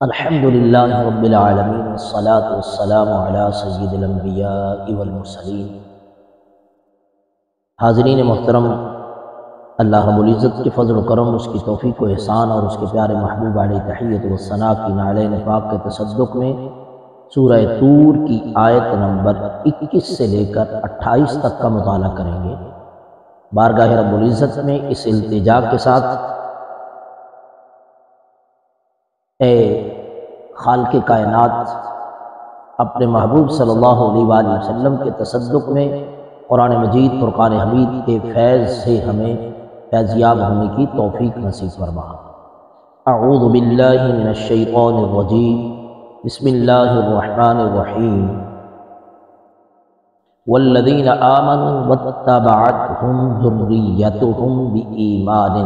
الحمد للہ رب العالمین والصلاة والسلام علی سید الانبیاء والمرسلین۔ حاضرین محترم، اللہ رب العزت کے فضل و کرم، اس کی توفیق و احسان اور اس کے پیارے محبوب علیہ تحیت و ثنا کی نعلین پاک کے تصدق میں سورہ طور کی آیت نمبر 21 سے لے کر 28 تک کا مطالعہ کریں گے۔ بارگاہ رب العزت میں اس التجا کے ساتھ، اے خالق کائنات، اپنے محبوب صلی اللہ علیہ وآلہ وسلم کے تصدق میں قرآن مجید فرقان حمید کے فیض سے ہمیں فیضیاب ہونے کی توفیق نصیب فرما۔ اعوذ باللہ من الشیطان الرجیم، بسم اللہ الرحمن الرحیم۔ والذین آمنوا واتبعتهم ذریتهم بإیمان،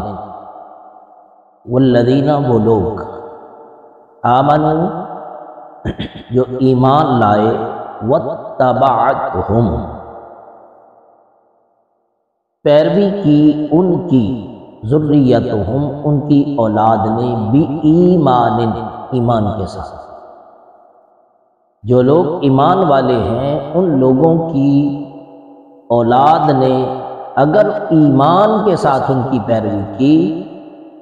والذین وہ لوگ آمنوا جو ایمان لائے، واتبعتهم پیروی کی ان کی، ذریتهم ان کی اولاد نے، بإیمان ایمان کے ساتھ۔ جو لوگ ایمان والے ہیں ان لوگوں کی اولاد نے اگر ایمان کے ساتھ ان کی پیروی کی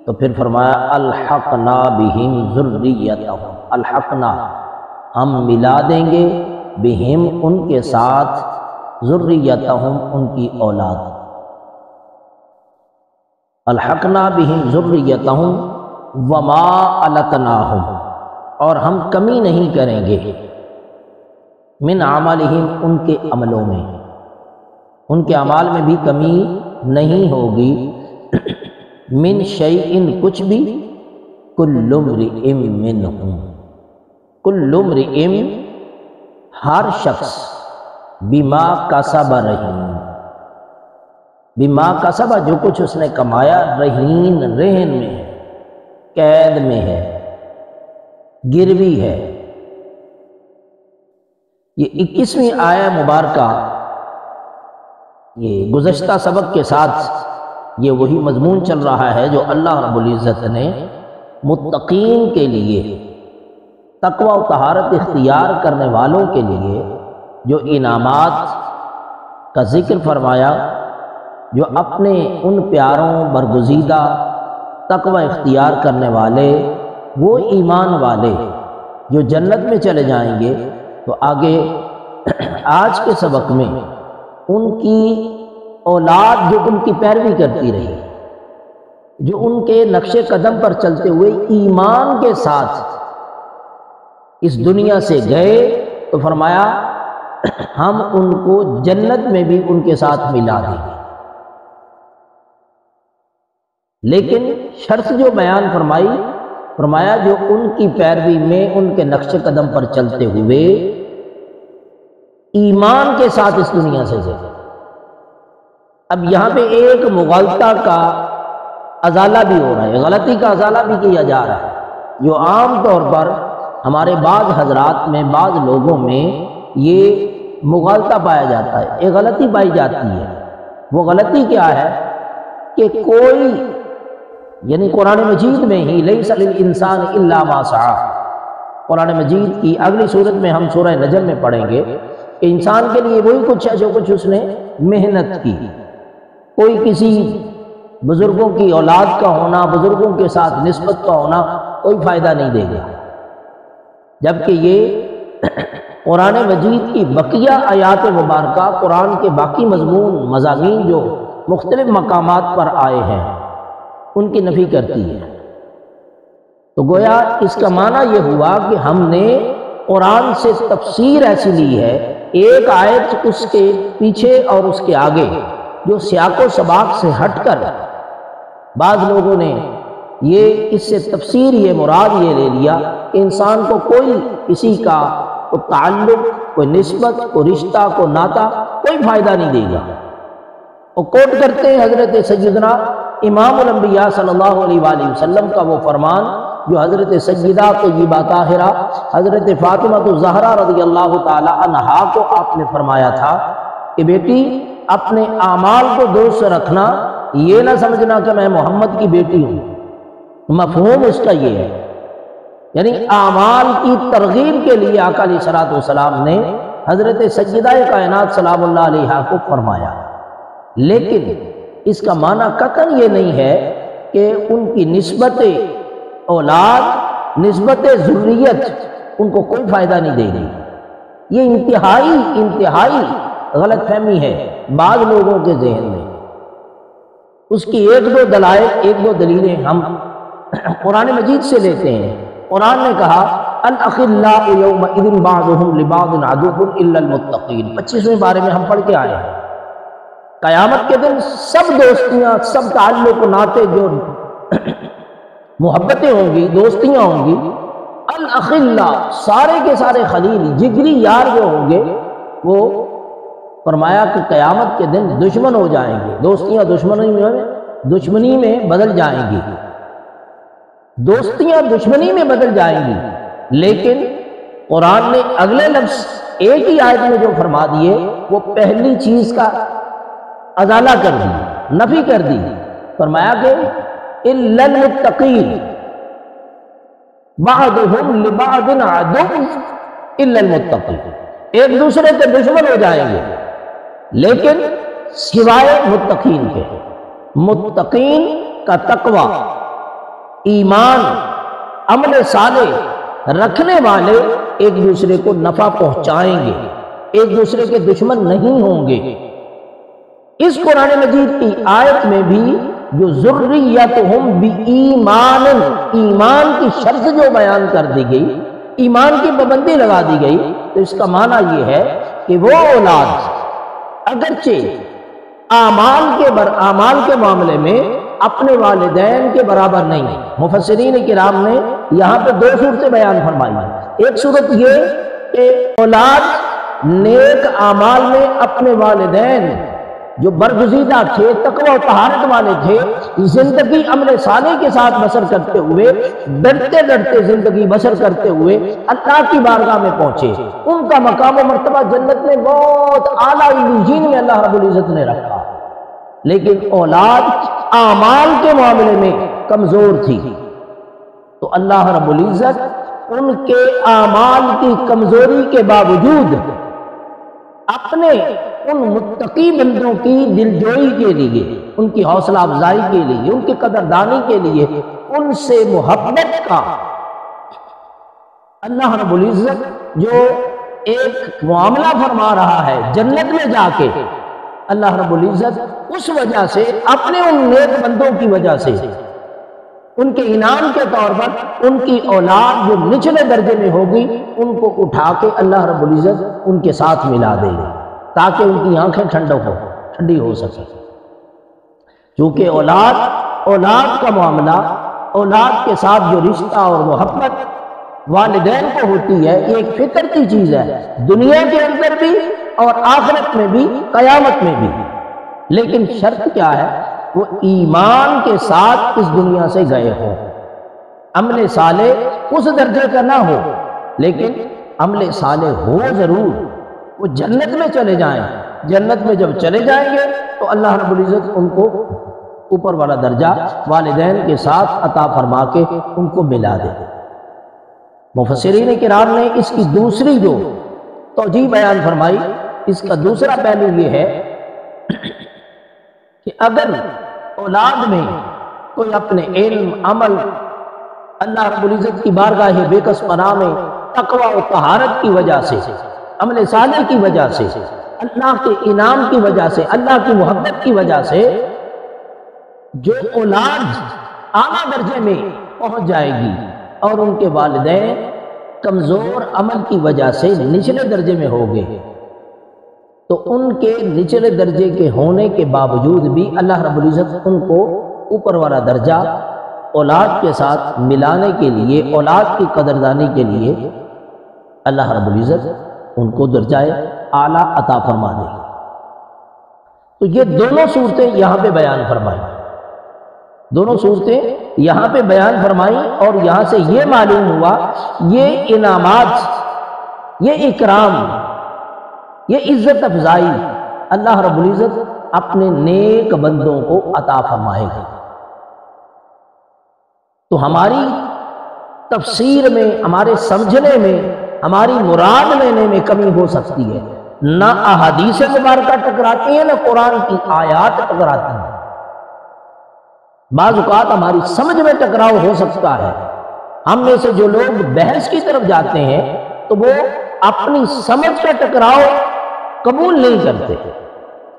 تو پھر فرمایا الحقنا بہم ذریتہم، الحقنا ہم ملا دیں گے، بہم ان کے ساتھ، ذریتہم ان کی اولاد، الحقنا بہم ذریتہم وما التناہم اور ہم کمی نہیں کریں گے، من عملہم ان کے عملوں میں، ان کے اعمال میں بھی کمی نہیں ہوگی، من شیئن کچھ بھی، کل امرئ منہم، کل امرئ ہر شخص، بما کسب رہین، بما کسب جو کچھ اس نے کمایا، رہین رہن میں ہے، قید میں ہے، گروی ہے۔ یہ 21ویں آیہ مبارکہ، یہ گزشتہ سبق کے ساتھ یہ وہی مضمون چل رہا ہے جو اللہ رب العزت نے متقین کے لیے، تقوی و طہارت اختیار کرنے والوں کے لیے جو انعامات کا ذکر فرمایا، جو اپنے ان پیاروں برگزیدہ تقوی اختیار کرنے والے، وہ ایمان والے جو جنت میں چلے جائیں گے، تو آگے آج کے سبق میں ان کی اولاد جو ان کی پیروی کرتی رہی، جو ان کے نقش قدم پر چلتے ہوئے ایمان کے ساتھ اس دنیا سے گئے، تو فرمایا ہم ان کو جنت میں بھی ان کے ساتھ ملا دیں گے۔ لیکن شرط جو بیان فرمایا جو ان کی پیروی میں ان کے نقش قدم پر چلتے ہوئے ایمان کے ساتھ اس دنیا سے گئے۔ اب یہاں پہ ایک مغالطہ کا ازالہ بھی ہو رہا ہے، غلطی کا ازالہ بھی کیا جا رہا ہے، جو عام طور پر ہمارے بعض حضرات میں، بعض لوگوں میں یہ مغالطہ پایا جاتا ہے، ایک غلطی پائی جاتی ہے۔ وہ غلطی کیا ہے کہ کوئی، یعنی قرآن مجید میں ہی لیس للانسان الا ما سعی، قرآن مجید کی اگلی صورت میں ہم سورہ نجم میں پڑھیں گے کہ انسان کے لیے وہی کچھ ہے جو کچھ اس نے محنت کی۔ کوئی کسی بزرگوں کی اولاد کا ہونا، بزرگوں کے ساتھ نسبت کا ہونا کوئی فائدہ نہیں دے گا، جبکہ یہ قرآن مجید کی بقیہ آیات مبارکہ، قرآن کے باقی مضامین جو مختلف مقامات پر آئے ہیں ان کی نفی کرتی ہے۔ تو گویا اس کا معنی یہ ہوا کہ ہم نے قرآن سے تفسیر ایسی لی ہے، ایک آیت اس کے پیچھے اور اس کے آگے جو سیاق و سباق سے ہٹ کر بعض لوگوں نے یہ اس سے تفسیر، یہ مراد یہ لے لیا کہ انسان کو کوئی کسی کا کوئی تعلق، کوئی نسبت، کوئی رشتہ، کوئی ناطہ کوئی فائدہ نہیں دے گا۔ اور کوٹ کرتے ہیں حضرت سیدنا امام الانبیاء صلی اللہ علیہ وآلہ وسلم کا وہ فرمان جو حضرت سیدہ طیبہ طاہرہ حضرت فاطمہ الزہرا رضی اللہ تعالی عنہا کو آپ نے فرمایا تھا کہ بیٹی اپنے اعمال کو درست رکھنا، یہ نہ سمجھنا کہ میں محمد کی بیٹی ہوں، مفہوم اس کا یہ ہے یعنی اعمال کی ترغیب کے لیے آقا علیہ الصلوۃ والسلام نے حضرت سیدہ کائنات سلام اللہ علیہا کو فرمایا، لیکن اس کا معنی قطعاً یہ نہیں ہے کہ ان کی نسبت اولاد، نسبت ذریت ان کو کوئی فائدہ نہیں دے گی۔ یہ انتہائی غلط فہمی ہے بعض لوگوں کے ذہن میں۔ اس کی ایک دو دلیلیں ہم قرآن مجید سے لیتے ہیں۔ قرآن نے کہا الاخلاء یومئذ بعضهم لبعض عدو الا المتقین، 25ویں بارے میں ہم پڑھ کے آئے ہیں۔ قیامت کے دن سب دوستیاں، سب تعلق و ناطے، جو محبتیں ہوں گی، دوستیاں ہوں گی، الاخلاء سارے کے سارے خلیل، جگری یار جو ہوں گے، وہ فرمایا کہ قیامت کے دن دشمن ہو جائیں گے۔ دوستیاں دشمنی میں بدل جائیں گی، دوستیاں دشمنی میں بدل جائیں گی۔ لیکن قرآن نے اگلے لفظ ایک ہی آیت میں جو فرما دیے، وہ پہلی چیز کا ازالہ کر دی، نفی کر دی۔ فرمایا کہ الا المتقین بعضهم لبعض عدو الا المتقین، ایک دوسرے کے دشمن ہو جائیں گے لیکن سوائے متقین کے۔ متقین کا تقوی، ایمان، عمل صالح رکھنے والے ایک دوسرے کو نفع پہنچائیں گے، ایک دوسرے کے دشمن نہیں ہوں گے۔ اس قرآن مجید کی آیت میں بھی جو ذریتہم بایمان، ایمان کی شرط جو بیان کر دی گئی، ایمان کی پابندی لگا دی گئی، تو اس کا معنی یہ ہے کہ وہ اولاد اگرچہ اعمال کے معاملے میں اپنے والدین کے برابر نہیں۔ مفسرین کرام نے یہاں پہ دو صورتیں بیان فرمائی ہیں۔ ایک صورت یہ کہ اولاد نیک اعمال میں اپنے والدین جو برگزیدہ تھے، تقوی و طہارت والے تھے، زندگی عمل صالح کے ساتھ بسر کرتے ہوئے، ڈرتے ڈرتے زندگی بسر کرتے ہوئے اللہ کی بارگاہ میں پہنچے، ان کا مقام و مرتبہ جنت میں بہت اعلیٰ علیین میں اللہ رب العزت نے رکھا۔ لیکن اولاد اعمال کے معاملے میں کمزور تھی، تو اللہ رب العزت ان کے اعمال کی کمزوری کے باوجود اپنے ان متقی بندوں کی دلجوئی کے لیے، ان کی حوصلہ افزائی کے لیے، ان کی قدردانی کے لیے، ان سے محبت کا اللہ رب العزت جو ایک معاملہ فرما رہا ہے جنت میں جا کے، اللہ رب العزت اس وجہ سے اپنے ان نیک بندوں کی وجہ سے ان کے انعام کے طور پر ان کی اولاد جو نچلے درجے میں ہوگی، ان کو اٹھا کے اللہ رب العزت ان کے ساتھ ملا دے گی تاکہ ان کی آنکھیں ٹھنڈی ہو سکے۔ چونکہ اولاد کا معاملہ، اولاد کے ساتھ جو رشتہ اور محبت والدین کو ہوتی ہے، یہ ایک فطرتی چیز ہے، دنیا کے اندر بھی اور آخرت میں بھی، قیامت میں بھی۔ لیکن شرط کیا ہے؟ وہ ایمان کے ساتھ اس دنیا سے گئے ہوں، عمل صالح اس درجے کا نہ ہو، لیکن عمل صالح ہو ضرور، وہ جنت میں چلے جائیں۔ جنت میں جب چلے جائیں گے تو اللہ رب العزت ان کو اوپر والا درجہ والدین کے ساتھ عطا فرما کے ان کو ملا دے۔ مفسرین کرام نے اس کی دوسری جو توجیہ بیان فرمائی، اس کا دوسرا پہلو یہ ہے کہ اگر اولاد میں کوئی اپنے علم، عمل، اللہ رب العزت کی بارگاہ بے کس پناہ میں تقوی و طہارت کی وجہ سے، عمل صالح کی وجہ سے، اللہ کے انعام کی وجہ سے، اللہ کی محبت کی وجہ سے جو اولاد اعلیٰ درجے میں پہنچ جائے گی اور ان کے والدین کمزور عمل کی وجہ سے نچلے درجے میں ہو گئے، تو ان کے نچلے درجے کے ہونے کے باوجود بھی اللہ رب العزت ان کو اوپر والا درجہ اولاد کے ساتھ ملانے کے لیے، اولاد کی قدردانی کے لیے اللہ رب العزت ان کو درجہ اعلیٰ عطا فرما دے گی۔ تو یہ دونوں صورتیں یہاں پہ بیان فرمائیں، دونوں صورتیں یہاں پہ بیان فرمائیں، اور یہاں سے یہ معلوم ہوا یہ انعامات، یہ اکرام، یہ عزت افزائی اللہ رب العزت اپنے نیک بندوں کو عطا فرمائے گا۔ تو ہماری تفسیر میں، ہمارے سمجھنے میں، ہماری مراد لینے میں کمی ہو سکتی ہے۔ نہ احادیث مبارکہ ٹکراتی ہیں، نہ قرآن کی آیات ٹکراتی ہیں۔ بعض اوقات ہماری سمجھ میں ٹکراؤ ہو سکتا ہے۔ ہم میں سے جو لوگ بحث کی طرف جاتے ہیں تو وہ اپنی سمجھ کا ٹکراؤ قبول نہیں کرتے،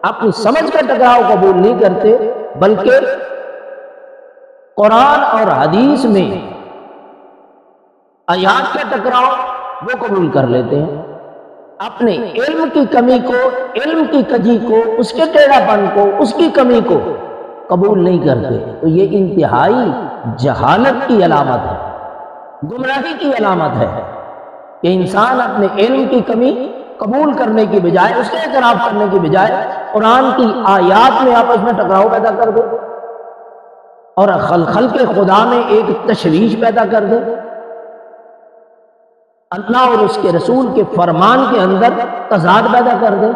اپنی سمجھ کا ٹکراؤ قبول نہیں کرتے، بلکہ قرآن اور حدیث میں آیات کا ٹکراؤ وہ قبول کر لیتے ہیں۔ اپنے علم کی کمی کو، علم کی کجی کو، اس کے ٹیڑھا پن کو، اس کی کمی کو قبول نہیں کرتے۔ تو یہ انتہائی جہالت کی علامت ہے، گمراہی کی علامت ہے کہ انسان اپنے علم کی کمی قبول کرنے کی بجائے، اس کے اعتراف کرنے کی بجائے قرآن کی آیات میں آپس میں ٹکراؤ پیدا کر دے اور خلق خدا میں ایک تشویش پیدا کر دے، اللہ اور اس کے رسول کے فرمان کے اندر تضاد پیدا کر دے۔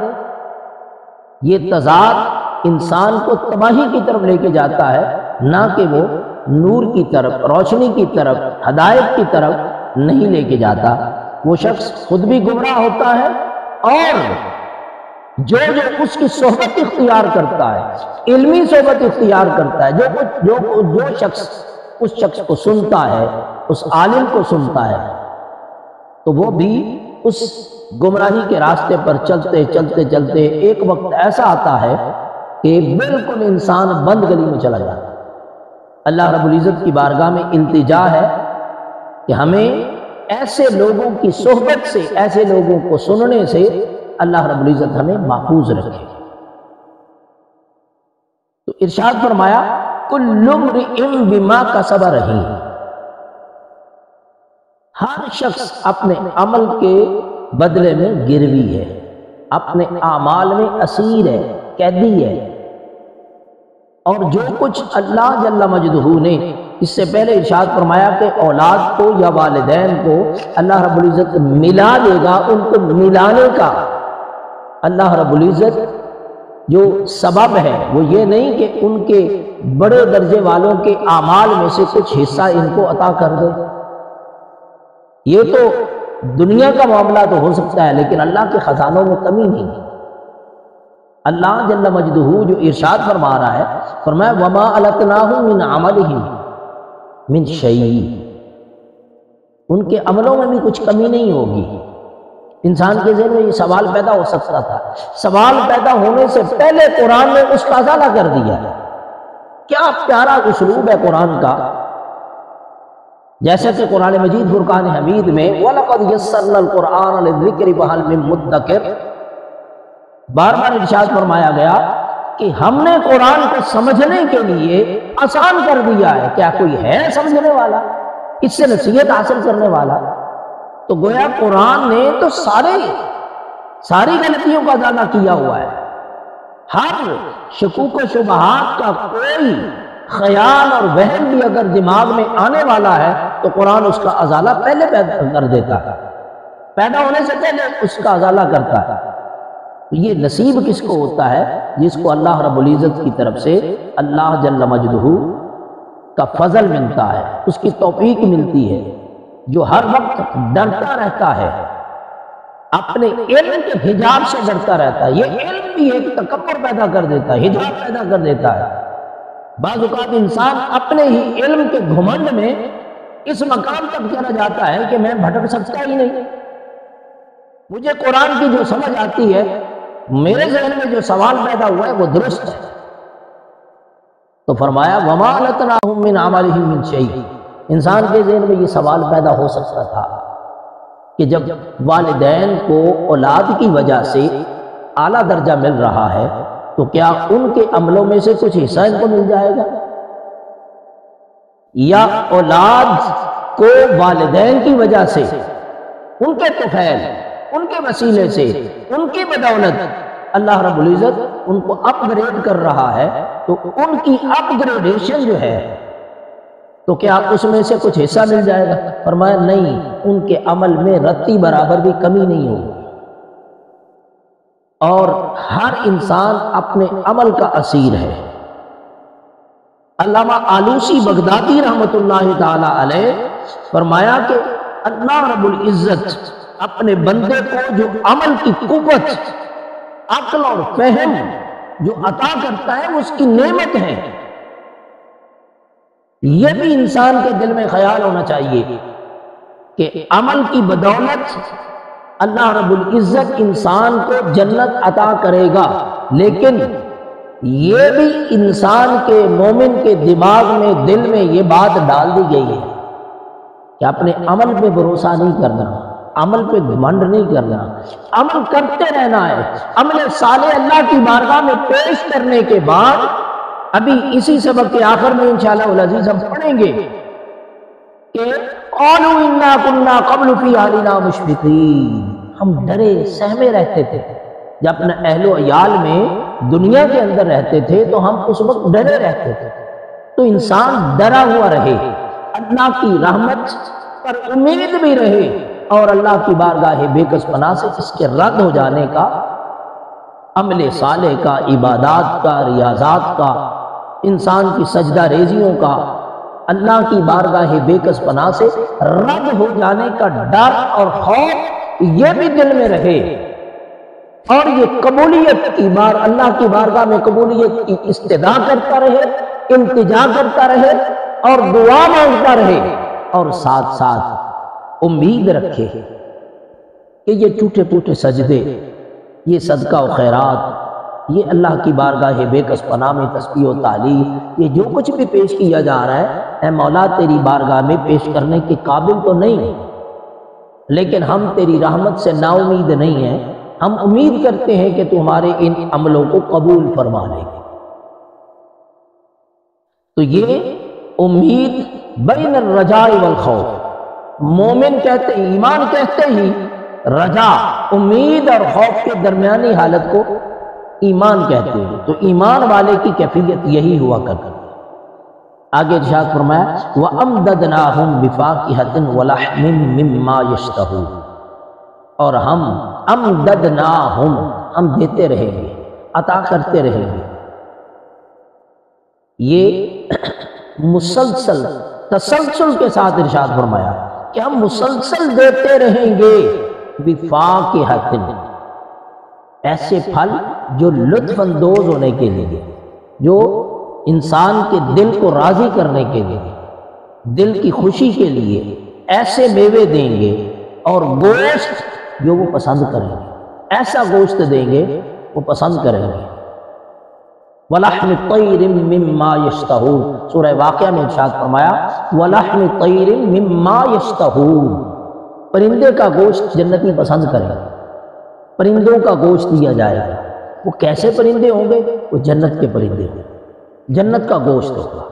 یہ تضاد انسان کو تباہی کی طرف لے کے جاتا ہے، نہ کہ وہ نور کی طرف، روشنی کی طرف، ہدایت کی طرف نہیں لے کے جاتا۔ وہ شخص خود بھی گمراہ ہوتا ہے اور جو اس کی صحبت اختیار کرتا ہے، علمی صحبت اختیار کرتا ہے، جو شخص اس شخص کو سنتا ہے، اس عالم کو سنتا ہے، تو وہ بھی اس گمراہی کے راستے پر چلتے چلتے چلتے ایک وقت ایسا آتا ہے کہ بالکل انسان بند گلی میں چلا جاتا ہے۔ اللہ رب العزت کی بارگاہ میں التجا ہے کہ ہمیں ایسے لوگوں کی صحبت سے، ایسے لوگوں کو سننے سے اللہ رب العزت ہمیں محفوظ رکھے۔ تو ارشاد فرمایا کل امرئ بما کسب رہین، ہر شخص اپنے عمل کے بدلے میں گروی ہے، اپنے اعمال میں اسیر ہے، قیدی ہے۔ اور جو کچھ اللہ جل مجدہ نے اس سے پہلے ارشاد فرمایا کہ اولاد کو یا والدین کو اللہ رب العزت ملا دے گا، ان کو ملانے کا اللہ رب العزت جو سبب ہے وہ یہ نہیں کہ ان کے بڑے درجے والوں کے اعمال میں سے کچھ حصہ ان کو عطا کر دے۔ یہ تو دنیا کا معاملہ تو ہو سکتا ہے، لیکن اللہ کے خزانوں میں کمی نہیں ہے۔ اللہ جل مجدہ جو ارشاد فرما رہا ہے، فرمایا وما التناہم من عملہم من شیء، ان کے عملوں میں بھی کچھ کمی نہیں ہوگی۔ انسان کے ذہن میں یہ سوال پیدا ہو سکتا تھا، سوال پیدا ہونے سے پہلے قرآن نے اس کا ازالہ کر دیا۔ کیا پیارا اسلوب ہے قرآن کا، جیسے کہ قرآن مجید فرقان حمید میں وَلَقَدْ يَسَّرْنَا الْقُرْآنَ لِلذِّكْرِ فَهَلْ مِن مُدَّكِرٍ بار بار ارشاد فرمایا گیا کہ ہم نے قرآن کو سمجھنے کے لیے آسان کر دیا ہے، کیا کوئی ہے سمجھنے والا، اس سے نصیحت حاصل کرنے والا؟ تو گویا قرآن نے تو ساری غلطیوں کا ازالہ کیا ہوا ہے۔ ہر شکوک و شبہات کا کوئی خیال اور وہم بھی اگر دماغ میں آنے والا ہے تو قرآن اس کا ازالہ پہلے پیدا کر دیتا ہے، پیدا ہونے سے پہلے اس کا ازالہ کرتا ہے۔ تو یہ نصیب کس کو ہوتا ہے؟ جس کو اللہ رب العزت کی طرف سے اللہ جل مجدہ کا فضل ملتا ہے، اس کی توفیق ملتی ہے، جو ہر وقت ڈرتا رہتا ہے، اپنے علم کے حجاب سے ڈرتا رہتا ہے۔ یہ علم بھی ایک تکبر پیدا کر دیتا ہے، حجاب پیدا کر دیتا ہے۔ بعض اوقات انسان اپنے ہی علم کے گھمنڈ میں اس مقام تک چلا جاتا ہے کہ میں بھٹک سکتا ہی نہیں، مجھے قرآن کی جو سمجھ آتی ہے، میرے ذہن میں جو سوال پیدا ہوا ہے وہ درست ہے۔ تو فرمایا وَمَا لَتْنَاهُمْ مِنْ عَمَلِهِمْ مِنْ شَيْءٍ، انسان کے ذہن میں یہ سوال پیدا ہو سکتا تھا کہ جب والدین کو اولاد کی وجہ سے اعلیٰ درجہ مل رہا ہے تو کیا ان کے عملوں میں سے کچھ حصہ ان کو مل جائے گا، یا اولاد کو والدین کی وجہ سے، ان کے طفیل، ان کے وسیلے سے، ان کی بدولت اللہ رب العزت ان کو اپ گریڈ کر رہا ہے، تو ان کی اپ گریڈیشن جو ہے تو کیا اس میں سے کچھ حصہ مل جائے گا؟ فرمایا نہیں، ان کے عمل میں رتی برابر بھی کمی نہیں ہوگی۔ اور ہر انسان اپنے عمل کا اسیر ہے۔ علامہ آلوسی بغدادی رحمۃ اللہ تعالی علیہ فرمایا کہ اللہ رب العزت اپنے بندے کو جو عمل کی قوت، عقل اور فہم جو عطا کرتا ہے وہ اس کی نعمت ہے۔ یہ بھی انسان کے دل میں خیال ہونا چاہیے کہ عمل کی بدولت اللہ رب العزت انسان کو جنت عطا کرے گا، لیکن یہ بھی انسان کے مومن کے دماغ میں، دل میں یہ بات ڈال دی گئی ہے کہ اپنے عمل پہ بھروسہ نہیں کرنا، عمل پہ گھمنڈ نہیں کرنا، عمل کرتے رہنا ہے۔ عمل صالح اللہ کی بارگاہ میں پیش کرنے کے بعد ابھی اسی سبق کے آخر میں انشاءاللہ العزیز ہم پڑھیں گے کہ قالوا انا كنا قبل في اهلنا مشفقين، ہم ڈرے سہمے رہتے تھے جب اپنے اہل و عیال میں دنیا کے اندر رہتے تھے تو ہم اس وقت ڈرے رہتے تھے۔ تو انسان ڈرا ہوا رہے، اللہ کی رحمت پر امید بھی رہے، اور اللہ کی بارگاہ بے کس پناہ سے اس کے رد ہو جانے کا، عمل صالح کا، عبادات کا، ریاضات کا، انسان کی سجدہ ریزیوں کا، اللہ کی بارگاہ بے کس پناہ سے رد ہو جانے کا ڈر اور خوف یہ بھی دل میں رہے، اور یہ قبولیت کی بار اللہ کی بارگاہ میں قبولیت کی استدعا کرتا رہے، التجا کرتا رہے اور دعا مانگتا رہے، اور ساتھ ساتھ امید رکھے کہ یہ ٹوٹے پھوٹے سجدے، یہ صدقہ و خیرات، یہ اللہ کی بارگاہ بے کس پناہ میں تسبیح و تعلیل، یہ جو کچھ بھی پیش کیا جا رہا ہے، اے مولا تیری بارگاہ میں پیش کرنے کے قابل تو نہیں، لیکن ہم تیری رحمت سے نا امید نہیں ہیں، ہم امید کرتے ہیں کہ تو ہمارے ان عملوں کو قبول فرما لے گے۔ تو یہ امید بین الرجاء والخوف، مومن کہتے ایمان کہتے ہی رجا، امید اور خوف کے درمیانی حالت کو ایمان کہتے ہیں، تو ایمان والے کی کیفیت یہی ہوا کرتی ہے۔ آگے ارشاد فرمایا وَأَمْدَدْنَاهُمْ بِفَاكِهَةٍ وَلَحْمٍ مِّمَّا يَشْتَهُونَ، اور ہم امددناہم، ہم دیتے رہیں گے، عطا کرتے رہیں گے۔ یہ مسلسل تسلسل کے ساتھ ارشاد فرمایا کہ ہم مسلسل دیتے رہیں گے بِفَاكِهَةٍ، ایسے پھل جو لطف اندوز ہونے کے لیے، جو انسان کے دل کو راضی کرنے کے لیے، دل کی خوشی کے لیے ایسے میوے دیں گے، اور گوشت جو وہ پسند کریں گے، ایسا گوشت دیں گے وہ پسند کریں گے۔ وَلَحْمِ طَيْرٍ مِّمَّا يَشْتَهُونَ، سورہ واقعہ میں ارشاد فرمایا وَلَحْمِ طَيْرٍ مِّمَّا يَشْتَهُونَ، پرندے کا گوشت جنتی پسند کریں گے، پرندوں کا گوشت دیا جائے گا۔ وہ کیسے پرندے ہوں گے؟ وہ جنت کے پرندے ہوں گے، جنت کا گوشت ہوگا،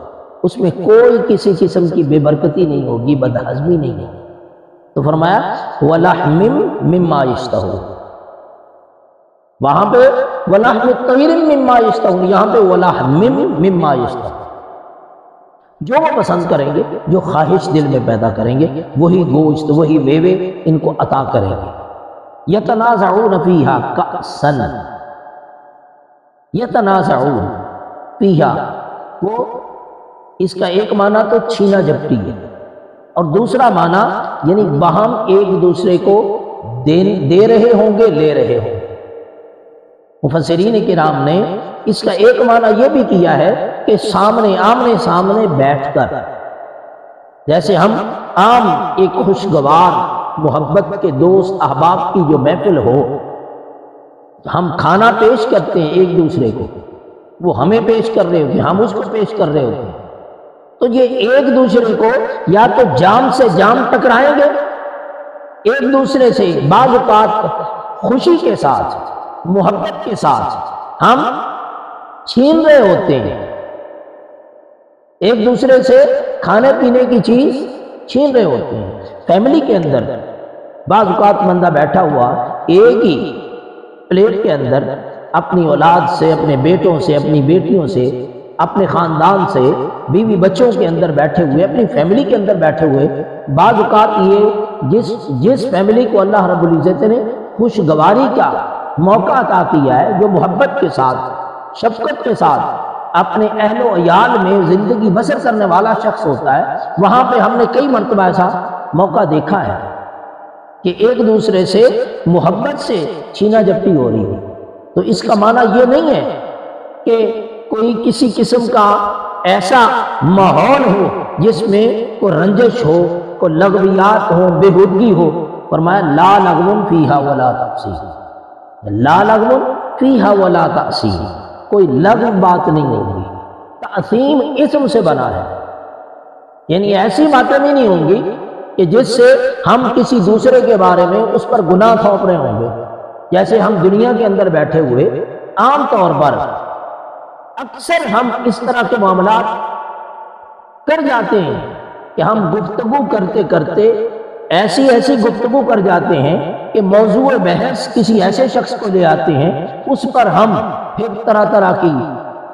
اس میں کوئی کسی قسم کی بے برکتی نہیں ہوگی، بدہضمی نہیں ہوگی۔ تو فرمایا وَلَحْمٍ مِّمَّا يَشْتَهُونَ، وہاں پہ وَلَحْمِ طَيْرٍ مِّمَّا يَشْتَهُونَ، یہاں پہ وَلَحْمٍ مِّمَّا يَشْتَهُونَ، جو وہ پسند کریں گے، جو خواہش دل میں پیدا کریں گے، وہی گوشت، وہی میوے ان کو عطا کریں گے۔ یتنازعون فیہا کأسن، یتنازعون فیہا، وہ اس کا ایک معنی تو چھینا جھپٹی ہے، اور دوسرا معنی یعنی باہم ایک دوسرے کو دے رہے ہوں گے، لے رہے ہوں گے۔ مفسرین کرام نے اس کا ایک معنی یہ بھی کیا ہے کہ سامنے آمنے سامنے بیٹھ کر، جیسے ہم عام ایک خوشگوار محبت کے دوست احباب کی جو محفل ہو، ہم کھانا پیش کرتے ہیں ایک دوسرے کو، وہ ہمیں پیش کر رہے ہوتے ہیں، ہم اس کو پیش کر رہے ہوتے ہیں، تو یہ ایک دوسرے کو یا تو جام سے جام ٹکرائیں گے، ایک دوسرے سے بعض اوقات خوشی کے ساتھ، محبت کے ساتھ ہم چھین رہے ہوتے ہیں، ایک دوسرے سے کھانے پینے کی چیز چھین رہے ہوتے ہیں۔ فیملی کے اندر بعض اوقات بندہ بیٹھا ہوا ایک ہی پلیٹ کے اندر اپنی اولاد سے، اپنے بیٹوں سے، اپنی بیٹیوں سے، اپنے خاندان سے، بیوی بچوں کے اندر بیٹھے ہوئے، اپنی فیملی کے اندر بیٹھے ہوئے، بعض اوقات یہ جس فیملی کو اللہ رب العزت نے خوشگواری کا موقع عطا کیا ہے، جو محبت کے ساتھ، شفقت کے ساتھ اپنے اہل و عیال میں زندگی بسر کرنے والا شخص ہوتا ہے، وہاں پہ ہم نے کئی مرتبہ ایسا موقع دیکھا ہے کہ ایک دوسرے سے محبت سے چھینا جھپٹی ہو رہی ہے۔ تو اس کا معنی یہ نہیں ہے کہ کوئی کسی قسم کا ایسا ماحول ہو جس میں کوئی رنجش ہو، کوئی لغویات ہو، بےہودگی ہو۔ فرمایا لا لغو فیہا ولا تأثیم، لا لغو فیہا ولا تأثیم، کوئی لغو بات نہیں ہوگی۔ تأثیم اسم سے بنا ہے، یعنی ایسی باتیں بھی نہیں ہوں گی کہ جس سے ہم کسی دوسرے کے بارے میں اس پر گناہ تھوپ رہے ہوں گے۔ جیسے ہم دنیا کے اندر بیٹھے ہوئے عام طور پر اکثر ہم اس طرح کے معاملات کر جاتے ہیں کہ ہم گفتگو کرتے کرتے ایسی گفتگو کر جاتے ہیں کہ موضوع بحث کسی ایسے شخص کو لے آتے ہیں، اس پر ہم پھر طرح طرح کی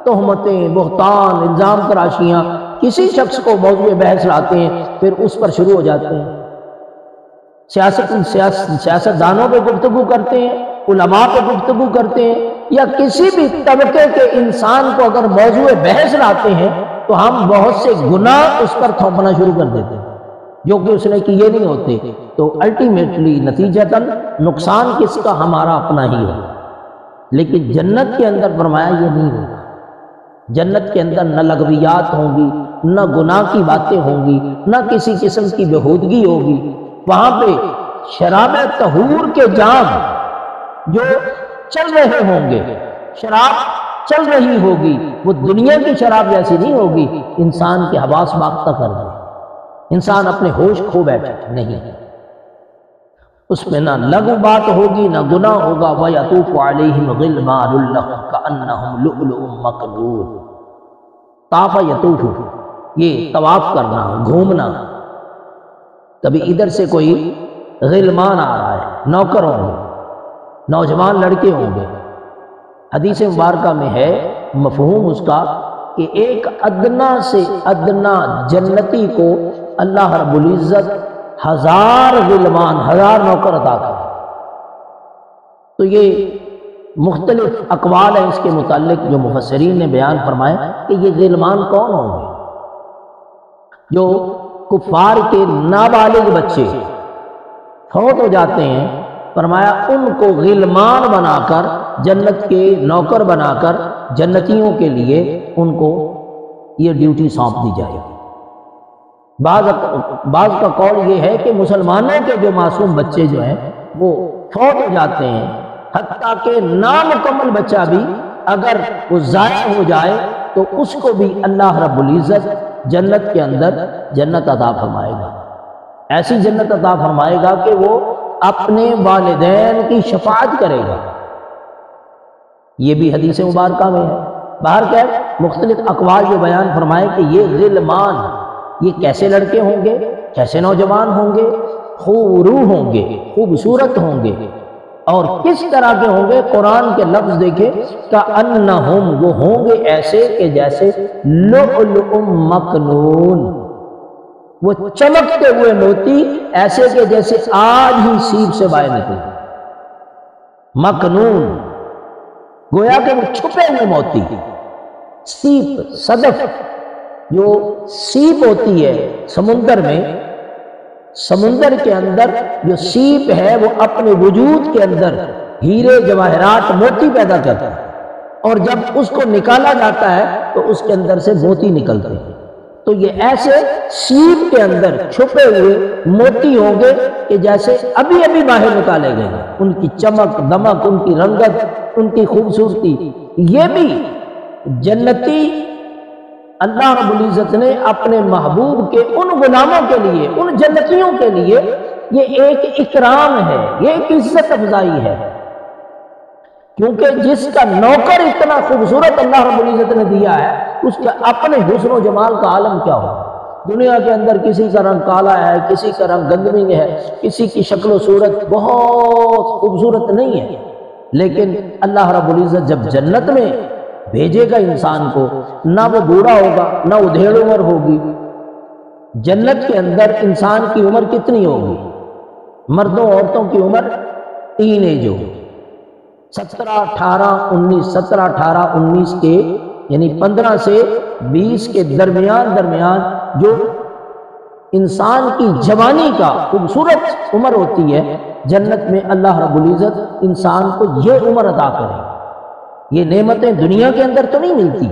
تہمتیں، بہتان، الزام تراشیاں کسی شخص کو موضوع بحث لاتے ہیں، پھر اس پر شروع ہو جاتے ہیں۔ سیاست دانوں پہ گفتگو کرتے ہیں، علماء پہ گفتگو کرتے ہیں، یا کسی بھی طبقے کے انسان کو اگر موضوع بحث لاتے ہیں تو ہم بہت سے گناہ اس پر تھوپنا شروع کر دیتے ہیں جو کہ اس نے کیے نہیں ہوتے۔ تو الٹیمیٹلی نتیجتاً نقصان کس کا؟ ہمارا اپنا ہی ہے۔ لیکن جنت کے اندر فرمایا یہ نہیں ہوگا۔ جنت کے اندر نہ لغویات ہوں گی، نہ گناہ کی باتیں ہوں گی، نہ کسی قسم کی بےہودگی ہوگی۔ وہاں پہ شراب طہور کے جام جو چل رہے ہوں گے، شراب چل رہی ہوگی، وہ دنیا کی شراب جیسی نہیں ہوگی انسان کے حواس باختہ کر دے، انسان اپنے ہوش کھو بیٹھے، نہیں، اس میں نہ لغو بات ہوگی نہ گناہ ہوگا۔ وَيَطُوفُ عَلَيْهِمْ غِلْمَانٌ لَّهُمْ كَأَنَّهُمْ لُؤْلُؤٌ مَّكْنُونٌ۔ طاف یطوف، یہ طواف کرنا، گھومنا۔ کبھی ادھر سے کوئی غلمان آ رہا ہے، نوکر ہوں گے، نوجوان لڑکے ہوں گے۔ حدیث مبارکہ میں ہے مفہوم اس کا کہ ایک ادنا سے ادنا جنتی کو اللہ رب العزت 1000 غلمان، 1000 نوکر عطا کرے۔ تو یہ مختلف اقوال ہیں اس کے متعلق جو مفسرین نے بیان فرمائے کہ یہ غلمان کون ہوں گے؟ جو کفار کے نابالغ بچے فوت ہو جاتے ہیں، فرمایا ان کو غلمان بنا کر، جنت کے نوکر بنا کر جنتیوں کے لیے ان کو یہ ڈیوٹی سونپ دی جائے گی۔ بعض کا قول یہ ہے کہ مسلمانوں کے جو معصوم بچے جو ہیں وہ فوت ہو جاتے ہیں، حتیٰ کہ نامکمل بچہ بھی اگر وہ ضائع ہو جائے تو اس کو بھی اللہ رب العزت جنت کے اندر جنت عطا فرمائے گا، ایسی جنت عطا فرمائے گا کہ وہ اپنے والدین کی شفاعت کرے گا۔ یہ بھی حدیث مبارکہ میں ہے۔ باہر کیا مختلف اقوال جو بیان فرمائے کہ یہ غلمان، یہ کیسے لڑکے ہوں گے، کیسے نوجوان ہوں گے، حورو ہوں گے، خوبصورت ہوں گے، اور کس طرح کے ہوں گے؟ قرآن کے لفظ دیکھیں، کأنہم، وہ ہوں گے ایسے کہ جیسے لؤلؤ مکنون، وہ چمکتے ہوئے موتی، ایسے کہ جیسے آج ہی سیپ سے باہر نکلے، مکنون، گویا کہ وہ چھپے ہوئے موتی۔ سیپ، صدف، جو سیپ ہوتی ہے سمندر میں، سمندر کے اندر جو سیپ ہے وہ اپنے وجود کے اندر ہیرے جواہرات موتی پیدا کرتا ہے، اور جب اس کو نکالا جاتا ہے تو اس کے اندر سے موتی نکلتے ہیں۔ تو یہ ایسے سیپ کے اندر چھپے ہوئے موتی ہوں گے کہ جیسے ابھی ابھی باہر نکالے گئے ہیں۔ ان کی چمک دمک، ان کی رنگت، ان کی خوبصورتی، یہ بھی جنتی اللہ رب العزت نے اپنے محبوب کے ان غلاموں کے لیے، ان جنتیوں کے لیے یہ ایک اکرام ہے، یہ ایک عزت افزائی ہے، کیونکہ جس کا نوکر اتنا خوبصورت اللہ رب العزت نے دیا ہے، اس کے اپنے حسن و جمال کا عالم کیا ہو۔ دنیا کے اندر کسی کا رنگ کالا ہے، کسی کا رنگ گندمی ہے، کسی کی شکل و صورت بہت خوبصورت نہیں ہے، لیکن اللہ رب العزت جب جنت میں بھیجے گا انسان کو، نہ وہ بوڑھا ہوگا نہ ادھیڑ عمر ہوگی۔ جنت کے اندر انسان کی عمر کتنی ہوگی؟ مردوں عورتوں کی عمر ٹین ایج ہوگی، 17 18 19 کے یعنی 15 سے 20 کے درمیان جو انسان کی جوانی کا خوبصورت عمر ہوتی ہے، جنت میں اللہ رب العزت انسان کو یہ عمر عطا کرے۔ یہ نعمتیں دنیا کے اندر تو نہیں ملتی،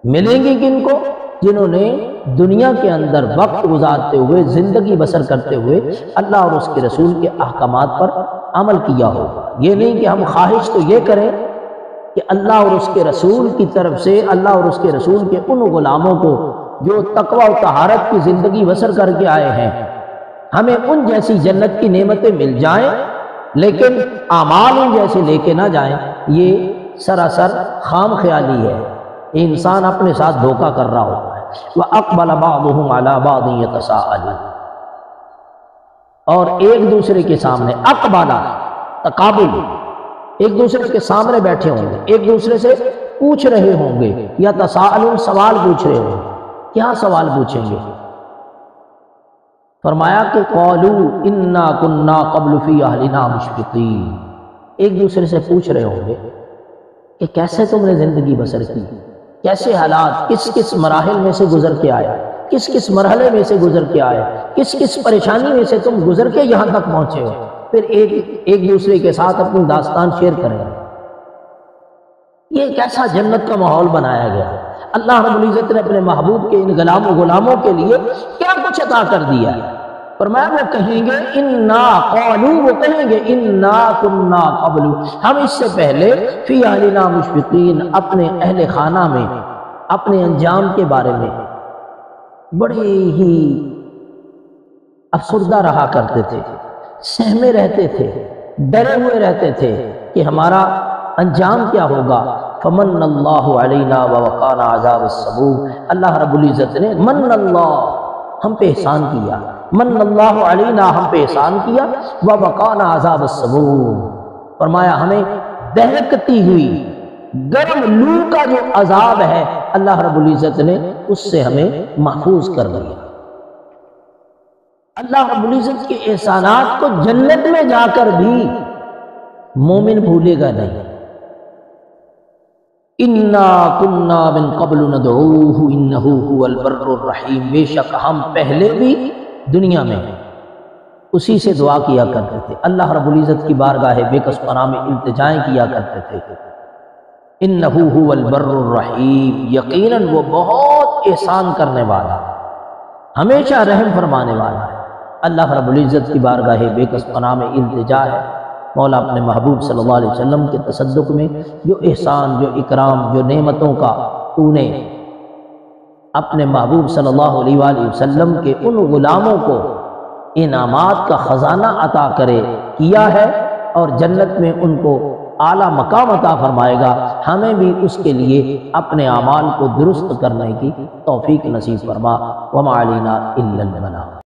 ملیں گی کن کو؟ جنہوں نے دنیا کے اندر وقت گزارتے ہوئے، زندگی بسر کرتے ہوئے اللہ اور اس کے رسول کے احکامات پر عمل کیا ہوگا۔ یہ نہیں کہ ہم خواہش تو یہ کریں کہ اللہ اور اس کے رسول کی طرف سے، اللہ اور اس کے رسول کے ان غلاموں کو جو تقوی و طہارت کی زندگی بسر کر کے آئے ہیں، ہمیں ان جیسی جنت کی نعمتیں مل جائیں، لیکن اعمال ان جیسے لے کے نہ جائیں۔ یہ سراسر خام خیالی ہے، یہ انسان اپنے ساتھ دھوکہ کر رہا ہوتا ہے۔ وَأَقْبَلَ بَعْضُهُمْ عَلَى بَعْضٍ يَتَسَاءَلُونَ، اور ایک دوسرے کے سامنے، اقبالہ تقابل، ایک دوسرے کے سامنے بیٹھے ہوں گے، ایک دوسرے سے پوچھ رہے ہوں گے، یا تساءلون سوال پوچھ رہے ہوں گے۔ کیا سوال پوچھیں گے؟ فرمایا کہ قالوا انا كنا قبل فی اہلنا مشفقین، ایک دوسرے سے پوچھ رہے ہوں گے کہ کیسے تم نے زندگی بسر کی، کیسے حالات، کس کس مراحل میں سے گزر کے آیا، کس کس مرحلے میں سے گزر کے آیا، کس کس پریشانی میں سے تم گزر کے یہاں تک پہنچے ہو۔ پھر ایک دوسرے کے ساتھ اپنی داستان شیئر کریں گے۔ یہ کیسا جنت کا ماحول بنایا گیا؟ اللہ رب العزت نے اپنے محبوب کے ان غلاموں کے لیے کیا کچھ عطا کر دیا؟ فرمایا وہ کہیں گے انا قالوا، وہ کہیں گے انا کنا قبل، ہم اس سے پہلے فی اہلنا مشفقین، اپنے اہل خانہ میں اپنے انجام کے بارے میں بڑے ہی افسردہ رہا کرتے تھے، سہمے رہتے تھے، ڈرے ہوئے رہتے تھے کہ ہمارا انجام کیا ہوگا۔ فمن اللہ علینا ووقانا عذاب السموم، اللہ رب العزت نے من اللہ، ہم پہ احسان کیا، من اللہ علینا، ہم پہ احسان کیا، ووقانا عذاب السموم، فرمایا ہمیں دہکتی ہوئی گرم لو کا جو عذاب ہے اللہ رب العزت نے اس سے ہمیں محفوظ کر لیا۔ اللہ رب العزت کے احسانات کو جنت میں جا کر بھی مومن بھولے گا نہیں۔ انا کنا من قبل ندعوہ انہ هو البر الرحیم، بے شک ہم پہلے بھی دنیا میں اسی سے دعا کیا کرتے تھے، اللہ رب العزت کی بارگاہ بے کس پناہ میں التجائیں کیا کرتے تھے۔ انہ هو البر الرحیم، یقیناً وہ بہت احسان کرنے والا، ہمیشہ رحم فرمانے والا ہے۔ اللہ رب العزت کی بارگاہ بے کس پناہ میں التجا ہے۔ مولا اپنے محبوب صلی اللہ علیہ وسلم کے تصدق میں جو احسان، جو اکرام، جو نعمتوں کا تو نے اپنے محبوب صلی اللہ علیہ وآلہ وسلم کے ان غلاموں کو انعامات کا خزانہ عطا کرے کیا ہے، اور جنت میں ان کو اعلیٰ مقام عطا فرمائے گا، ہمیں بھی اس کے لیے اپنے اعمال کو درست کرنے کی توفیق نصیب فرما۔ وما علینا الا البلاغ۔